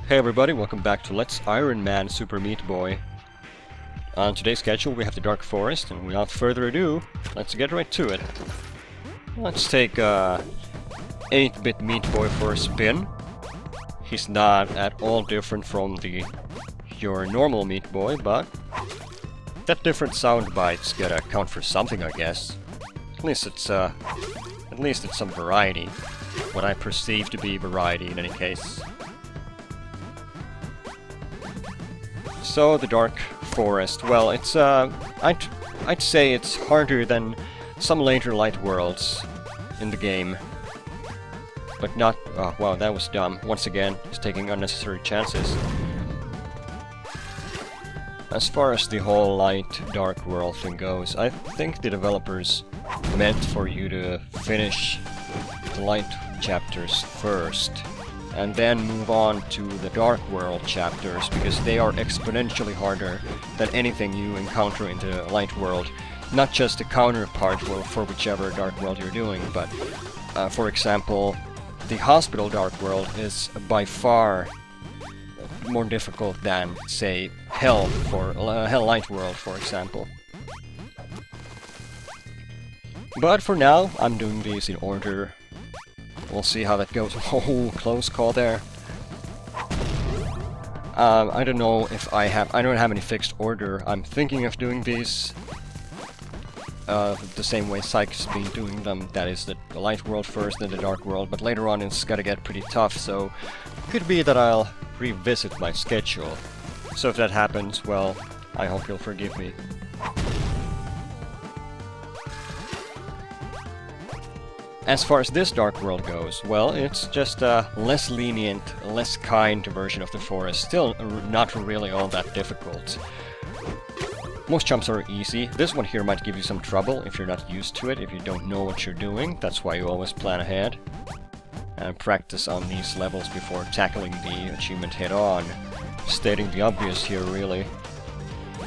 Hey everybody, welcome back to Let's Iron Man Super Meat Boy. On today's schedule we have the Dark Forest, and without further ado, let's get right to it. Let's take 8-bit Meat Boy for a spin. He's not at all different from your normal Meat Boy, but that different sound bites gotta count for something, I guess. At least it's some variety. What I perceive to be variety in any case. So the Dark Forest, well, it's I'd say it's harder than some later light worlds in the game. But not, oh wow, that was dumb. Once again, just taking unnecessary chances. As far as the whole light dark world thing goes, I think the developers meant for you to finish the light chapters first, and then move on to the Dark World chapters, because they are exponentially harder than anything you encounter in the Light World. Not just the counterpart for whichever Dark World you're doing, but for example, the Hospital Dark World is by far more difficult than, say, Hell Light World, for example. But for now, I'm doing these in order. We'll see how that goes. Oh, close call there. I don't know if I don't have any fixed order. I'm thinking of doing these the same way Psyche's been doing them. That is, the light world first, then the dark world. But later on it's gotta get pretty tough, so could be that I'll revisit my schedule. So if that happens, well, I hope you'll forgive me. As far as this Dark World goes, well, it's just a less lenient, less kind version of the forest. Still not really all that difficult. Most jumps are easy. This one here might give you some trouble if you're not used to it, if you don't know what you're doing. That's why you always plan ahead and practice on these levels before tackling the achievement head-on. Stating the obvious here, really.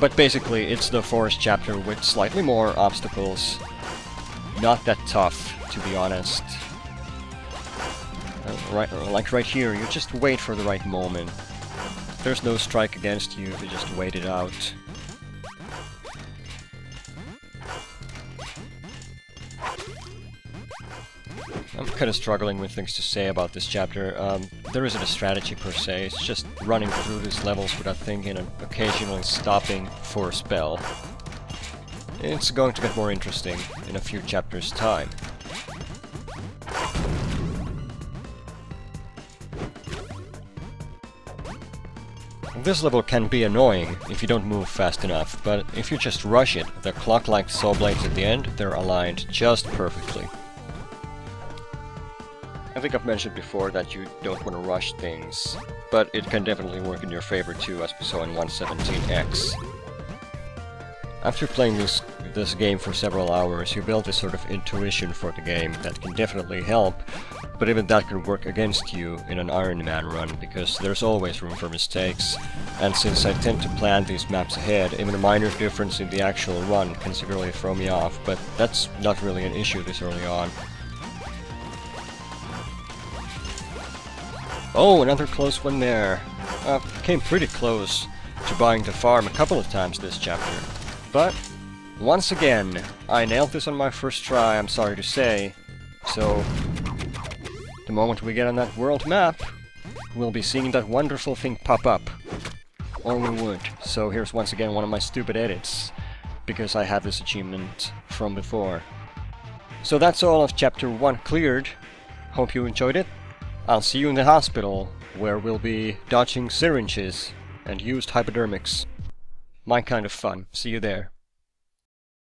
But basically, it's the forest chapter with slightly more obstacles. Not that tough, to be honest. Like right here, you just wait for the right moment. There's no strike against you, you just wait it out. I'm kind of struggling with things to say about this chapter. There isn't a strategy per se, it's just running through these levels without thinking and occasionally stopping for a spell. It's going to get more interesting in a few chapters' time. This level can be annoying if you don't move fast enough, but if you just rush it, the clock-like saw blades at the end, they're aligned just perfectly. I think I've mentioned before that you don't want to rush things, but it can definitely work in your favor too, as we saw in 117X. After playing this game for several hours, you build this sort of intuition for the game that can definitely help, but even that can work against you in an Iron Man run, because there's always room for mistakes, and since I tend to plan these maps ahead, even a minor difference in the actual run can severely throw me off, but that's not really an issue this early on. Oh, another close one there. Came pretty close to buying the farm a couple of times this chapter. But, once again, I nailed this on my first try, I'm sorry to say. So, the moment we get on that world map, we'll be seeing that wonderful thing pop up. Or we would. So here's once again one of my stupid edits, because I have this achievement from before. So that's all of Chapter 1 cleared. Hope you enjoyed it. I'll see you in the hospital, where we'll be dodging syringes and used hypodermics. My kind of fun. See you there.